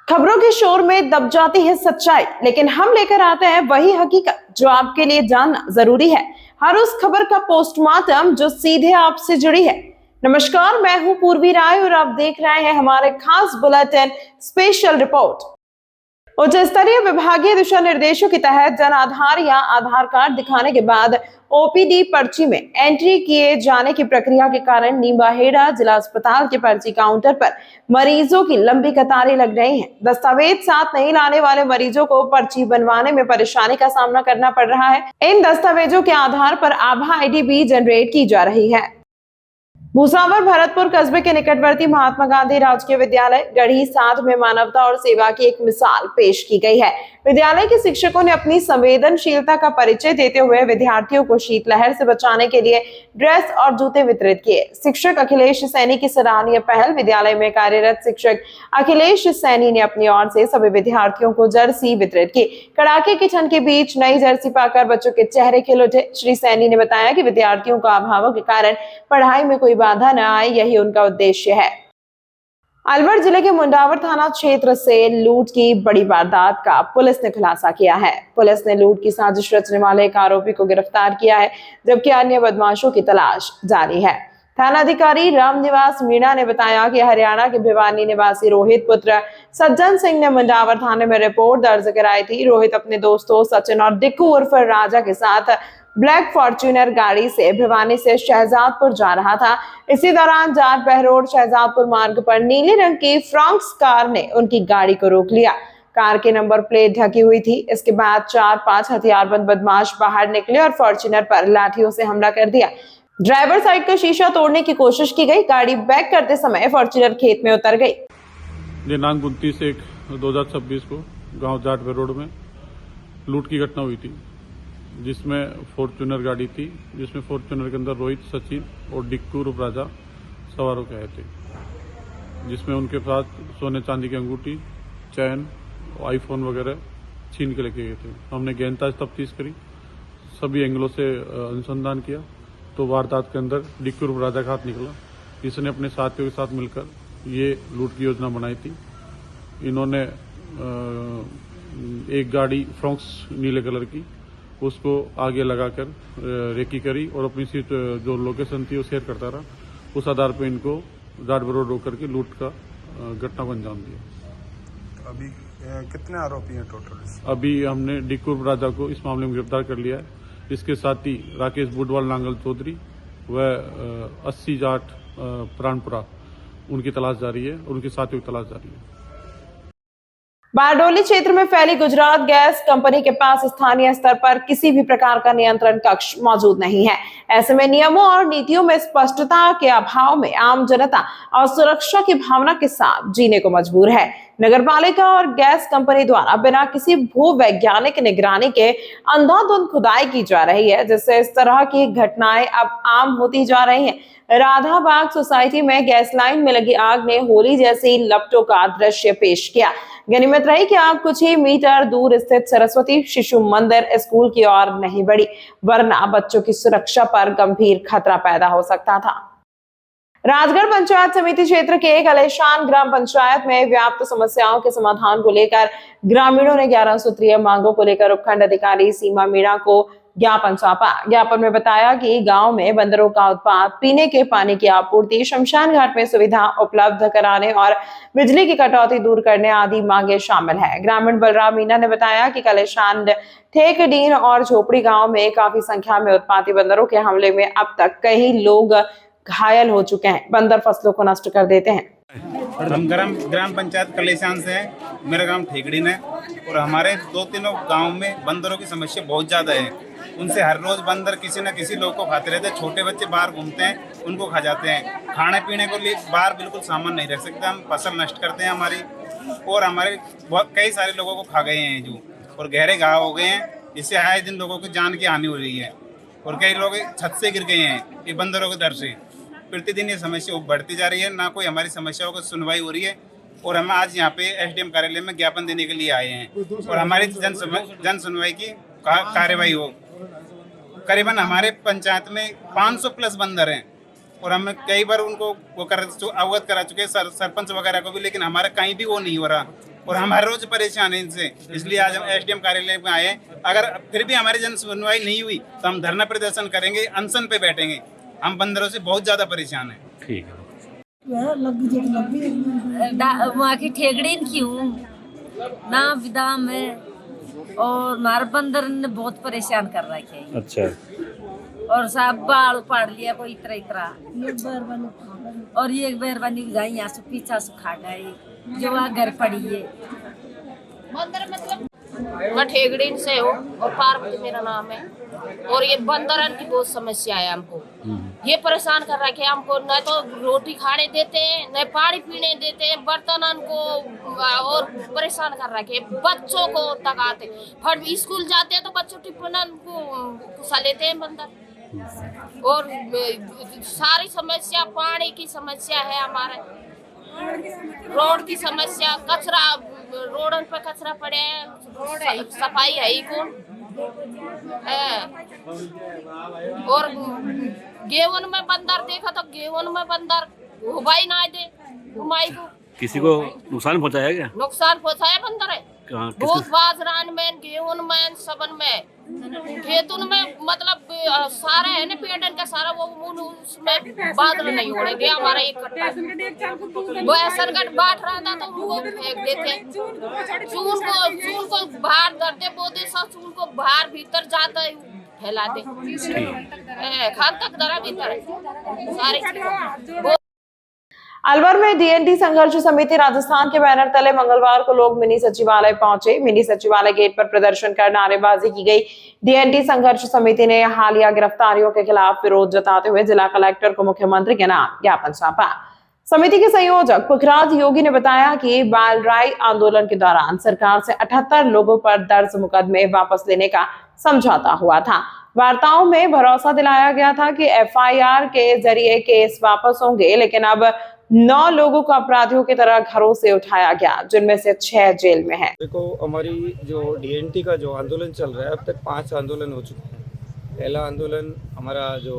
खबरों के शोर में दब जाती है सच्चाई, लेकिन हम लेकर आते हैं वही हकीकत जो आपके लिए जानना जरूरी है। हर उस खबर का पोस्टमार्टम जो सीधे आपसे जुड़ी है। नमस्कार, मैं हूं पूर्वी राय और आप देख रहे हैं हमारे खास बुलेटिन स्पेशल रिपोर्ट। उच्च स्तरीय विभागीय दिशा निर्देशों के तहत जन आधार या आधार कार्ड दिखाने के बाद ओपीडी पर्ची में एंट्री किए जाने की प्रक्रिया के कारण नीमाहेड़ा जिला अस्पताल के पर्ची काउंटर पर मरीजों की लंबी कतारें लग रही हैं। दस्तावेज साथ नहीं लाने वाले मरीजों को पर्ची बनवाने में परेशानी का सामना करना पड़ रहा है। इन दस्तावेजों के आधार पर आभा आईडी भी जनरेट की जा रही है। भूसावर भरतपुर कस्बे के निकटवर्ती महात्मा गांधी राजकीय विद्यालय गढ़ी साध में मानवता और सेवा की एक मिसाल पेश की गई है। विद्यालय के शिक्षकों ने अपनी संवेदनशीलता का परिचय देते हुए विद्यार्थियों को शीतलहर से बचाने के लिए ड्रेस और जूते वितरित किए। शिक्षक अखिलेश सैनी की सराहनीय पहल। विद्यालय में कार्यरत शिक्षक अखिलेश सैनी ने अपनी ओर से सभी विद्यार्थियों को जर्सी वितरित की। कड़ाके की ठंड के बीच नई जर्सी पाकर बच्चों के चेहरे खिल उठे। श्री सैनी ने बताया कि विद्यार्थियों का अभावों के कारण पढ़ाई में कोई बाधा न आए, यही उनका उद्देश्य है। अलवर जिले के मुंडावर थाना क्षेत्र से लूट की बड़ी वारदात का पुलिस ने खुलासा किया है। पुलिस ने लूट की साजिश रचने वाले एक आरोपी को गिरफ्तार किया है, जबकि अन्य बदमाशों की तलाश जारी है। थानाधिकारी रामनिवास मीणा ने बताया कि हरियाणा के भिवानी निवासी रोहित पुत्र सज्जन सिंह ने मुंडावर थाने में रिपोर्ट दर्ज कराई थी। रोहित अपने दोस्तों सचिन और डिक्कू उर्फ राजा के साथ ब्लैक फॉर्च्यूनर गाड़ी से भिवानी से शहजादपुर जा रहा था। इसी दौरान जाट बहरोड शहजादपुर मार्ग पर नीले रंग की फ्रॉक्स कार ने उनकी गाड़ी को रोक लिया। कार के नंबर प्लेट ढकी हुई थी। इसके बाद 4-5 हथियारबंद बदमाश बाहर निकले और फॉर्च्यूनर पर लाठियों से हमला कर दिया। ड्राइवर साइड का शीशा तोड़ने की कोशिश की गई। गाड़ी बैक करते समय फॉर्च्यूनर खेत में उतर गई। दिनांक 29/1/2026 को गांव जाट बहरोड में लूट की घटना हुई थी, जिसमें फॉर्च्यूनर गाड़ी थी, जिसमें फॉर्च्यूनर के अंदर रोहित, सचिन और डिक्कू उर्फ राजा सवार होकर आए थे, जिसमें उनके साथ सोने चांदी की अंगूठी, चैन, आईफोन वगैरह छीन के लेके गए थे। हमने गहनता से तफ्तीश करी, सभी एंगलों से अनुसंधान किया तो वारदात के अंदर डिक्कू उर्फ राजा का हाथ निकला। इसने अपने साथियों के साथ मिलकर ये लूट की योजना बनाई थी। इन्होंने एक गाड़ी फ्रॉक्स नीले कलर की, उसको आगे लगाकर रेकी करी और अपनी सीट जो लोकेशन थी वो शेयर करता रहा। उस आधार पर इनको जाट बहरोड रोक करके लूट का घटना को अंजाम दिया। अभी कितने आरोपी हैं टोटल? अभी हमने डिक्कू उर्फ राजा को इस मामले में गिरफ्तार कर लिया है। इसके साथ ही राकेश बुडवाल नांगल चौधरी व 80 जाट प्राणपुरा, उनकी तलाश जारी है और उनके साथियों की तलाश जारी है। बारडोली क्षेत्र में फैली गुजरात गैस कंपनी के पास स्थानीय स्तर पर किसी भी प्रकार का नियंत्रण कक्ष मौजूद नहीं है। ऐसे में नियमों और नीतियों में स्पष्टता के अभाव में आम जनता और सुरक्षा की भावना के साथ जीने को मजबूर है। नगरपालिका और गैस कंपनी द्वारा बिना किसी भू वैज्ञानिक निगरानी के अंधाधुंध खुदाई की जा रही है, जिससे इस तरह की घटनाएं अब आम होती जा रही हैं। राधाबाग सोसाइटी में गैस लाइन में लगी आग ने होली जैसी लपटों का दृश्य पेश किया। गनीमत रही कि आग कुछ ही मीटर दूर स्थित सरस्वती शिशु मंदिर स्कूल की ओर नहीं बढ़ी, वरना बच्चों की सुरक्षा पर गंभीर खतरा पैदा हो सकता था। राजगढ़ पंचायत समिति क्षेत्र के एक आलीशान ग्राम पंचायत में व्याप्त समस्याओं के समाधान को लेकर ग्रामीणों ने 11 सूत्रीय मांगों को लेकर उपखंड अधिकारी सीमा मीणा को ज्ञापन सौंपा। ज्ञापन में बताया कि गांव में बंदरों का उत्पात, पीने के पानी की आपूर्ति, शमशान घाट में सुविधा उपलब्ध कराने और बिजली की कटौती दूर करने आदि मांगे शामिल है। ग्रामीण बलराम मीणा ने बताया कि कलेशान, ठेकडीन और झोपड़ी गांव में काफी संख्या में उत्पाती बंदरों के हमले में अब तक कई लोग घायल हो चुके हैं। बंदर फसलों को नष्ट कर देते हैं। हम ग्राम पंचायत कलेशान से हैं। मेरा गांव ठेकड़ी है और हमारे 2-3 गांव में बंदरों की समस्या बहुत ज़्यादा है। उनसे हर रोज़ बंदर किसी न किसी लोग को खाते रहते हैं। छोटे बच्चे बाहर घूमते हैं, उनको खा जाते हैं। खाने पीने को लिए बाहर बिल्कुल सामान नहीं रख सकते। हम फसल नष्ट करते हैं हमारी, और हमारे बहुत कई सारे लोगों को खा गए हैं जो, और गहरे घाव हो गए हैं। इससे आए दिन लोगों की जान की हानि हो रही है और कई लोग छत से गिर गए हैं ये बंदरों के डर से। प्रतिदिन ये समस्या बढ़ती जा रही है, ना कोई हमारी समस्याओं की सुनवाई हो रही है। और हम आज यहाँ पे एसडीएम कार्यालय में ज्ञापन देने के लिए आए हैं और हमारी जन सुनवाई की कार्यवाही हो। करीबन हमारे पंचायत में 500 प्लस बंदर हैं और हम कई बार उनको अवगत करा चुके हैं सरपंच वगैरह को भी, लेकिन हमारा कहीं भी वो नहीं हो रहा। और हम हर रोज परेशान हैं इनसे। इसलिए आज हम एसडीएम कार्यालय में आए हैं। अगर फिर भी हमारी जन सुनवाई नहीं हुई तो हम धरना प्रदर्शन करेंगे, अनशन पे बैठेंगे। हम बंदरों से बहुत ज्यादा परेशान हैं। ठीक है। वहाँ की ठेगड़ीन की हूँ ना विदा में, और मार बंदर ने बहुत परेशान कर रखे हैं। अच्छा। और सब बाल उपाड़ लिया कोई इतरा इतरा, और ये मेहरबानी जाए यहाँ से पीछा सुखा गए जो वहाँ घर पड़ी है। मैं ठेगड़ीन से हूँ और पार्वती मेरा नाम है। और ये बंदरन की बहुत समस्या है हमको, ये परेशान कर रखे हैं हमको। न तो रोटी खाने देते हैं, न पानी पीने देते हैं, बर्तनन को और परेशान कर रखे हैं। बच्चों को तकाते, फिर स्कूल जाते हैं तो बच्चों टिफिन को घुसा लेते हैं बंदर। और सारी समस्या, पानी की समस्या है हमारे, रोड की समस्या, कचरा रोडन पर कचरा पड़े हैं, सफाई है ही कौन। और गेहूं में बंदर देखा तो गेहूं में बंदर घुमाई ना दे, घुमाई को किसी को नुकसान पहुंचाया क्या? नुकसान पहुंचाया बंदर है बहुत। बाजरान में, गेहूं में, सबन में, खेतों में, मतलब सारे है ना पेड़न का सारा वो उसमें बादल नहीं उड़ेंगे। हमारा एक कट्टा वो संकट बांट रहा था तो उनको फेंक देते। चून को बाहर करते, बोते सब चून को बाहर भीतर जाता है फैलाते, खान तक दरा भीतर सारे। अलवर में डीएनटी संघर्ष समिति राजस्थान के बैनर तले मंगलवार को लोग मिनी सचिवालय पहुंचे। मिनी सचिवालय गेट पर प्रदर्शन कर नारेबाजी की गई। डीएनटी संघर्ष समिति ने हालिया गिरफ्तारियों के खिलाफ विरोध जताते हुए जिला कलेक्टर को मुख्यमंत्री के नाम ज्ञापन सौंपा। समिति के संयोजक पुखराज योगी ने बताया कि बालराय आंदोलन के दौरान सरकार से 78 लोगों पर दर्ज मुकदमे वापस लेने का समझौता हुआ था। वार्ताओं में भरोसा दिलाया गया था कि एफआईआर के जरिए केस वापस होंगे, लेकिन अब 9 लोगों को अपराधियों की तरह घरों से उठाया गया, जिनमें से 6 जेल में हैं। देखो, हमारी जो डीएनटी का जो आंदोलन चल रहा है, अब तक 5 आंदोलन हो चुके हैं। पहला आंदोलन हमारा जो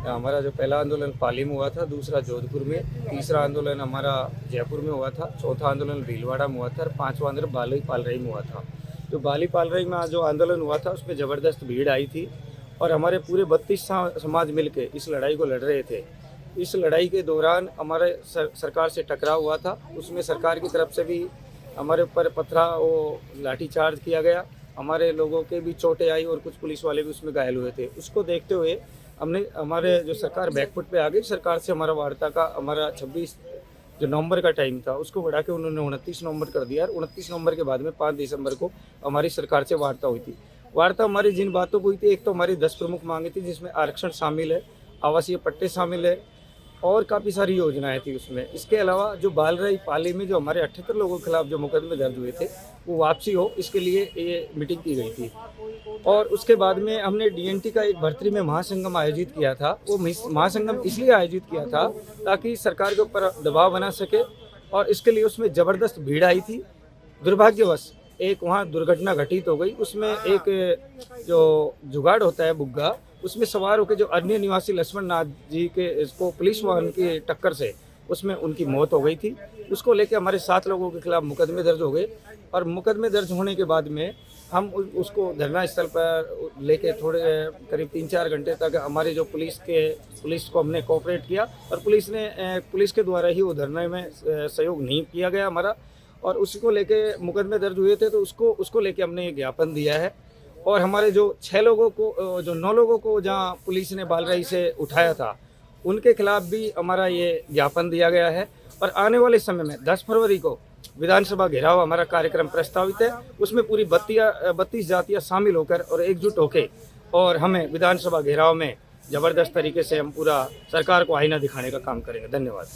पहला आंदोलन पाली में हुआ था, दूसरा जोधपुर में, तीसरा आंदोलन हमारा जयपुर में हुआ था, चौथा आंदोलन भीलवाड़ा में हुआ था और 5वां आंदोलन बाली पालराई में हुआ था। तो बाली पालराई में जो आंदोलन हुआ था उसमें ज़बरदस्त भीड़ आई थी और हमारे पूरे 32 समाज मिलके इस लड़ाई को लड़ रहे थे। इस लड़ाई के दौरान हमारे सरकार से टकराव हुआ था। उसमें सरकार की तरफ से भी हमारे ऊपर लाठीचार्ज किया गया, हमारे लोगों के भी चोटें आई और कुछ पुलिस वाले भी उसमें घायल हुए थे। उसको देखते हुए हमारे जो सरकार बैकफुट पे आ गई। सरकार से हमारा वार्ता का 26 जो नवंबर का टाइम था उसको बढ़ा के उन्होंने 29 नवंबर कर दिया। और 29 नवंबर के बाद में 5 दिसंबर को हमारी सरकार से वार्ता हुई थी। वार्ता हमारी जिन बातों को हुई थी, एक तो हमारी 10 प्रमुख मांगे थी, जिसमें आरक्षण शामिल है, आवासीय पट्टे शामिल है और काफ़ी सारी योजनाएं थी उसमें। इसके अलावा जो बालराई पाली में जो हमारे 78 लोगों के खिलाफ जो मुकदमे दर्ज हुए थे वो वापसी हो, इसके लिए ये मीटिंग की गई थी। और उसके बाद में हमने डीएनटी का एक भर्तरी में महासंगम आयोजित किया था। वो महासंगम इसलिए आयोजित किया था ताकि सरकार के ऊपर दबाव बना सके, और इसके लिए उसमें ज़बरदस्त भीड़ आई थी। दुर्भाग्यवश एक वहाँ दुर्घटना घटित हो गई। उसमें एक जो जुगाड़ होता है बुग्गा, उसमें सवार होकर जो अन्य निवासी लक्ष्मण नाथ जी के इसको पुलिस वाहन की टक्कर से उसमें उनकी मौत हो गई थी। उसको लेकर हमारे 7 लोगों के खिलाफ मुकदमे दर्ज हो गए। और मुकदमे दर्ज होने के बाद में हम उसको धरना स्थल पर लेके थोड़े करीब 3-4 घंटे तक हमारी जो पुलिस को हमने कोऑपरेट किया, और पुलिस के द्वारा ही वो धरने में सहयोग नहीं किया गया हमारा। और उसको लेके मुकदमे दर्ज हुए थे तो उसको लेके हमने एक ज्ञापन दिया है। और हमारे जो 9 लोगों को जहां पुलिस ने बालराई से उठाया था उनके खिलाफ भी हमारा ये ज्ञापन दिया गया है। और आने वाले समय में 10 फरवरी को विधानसभा घेराव हमारा कार्यक्रम प्रस्तावित है। उसमें पूरी 32 जातियाँ शामिल होकर और एकजुट होकर और हमें विधानसभा घेराव में ज़बरदस्त तरीके से हम पूरा सरकार को आईना दिखाने का काम करेंगे। धन्यवाद।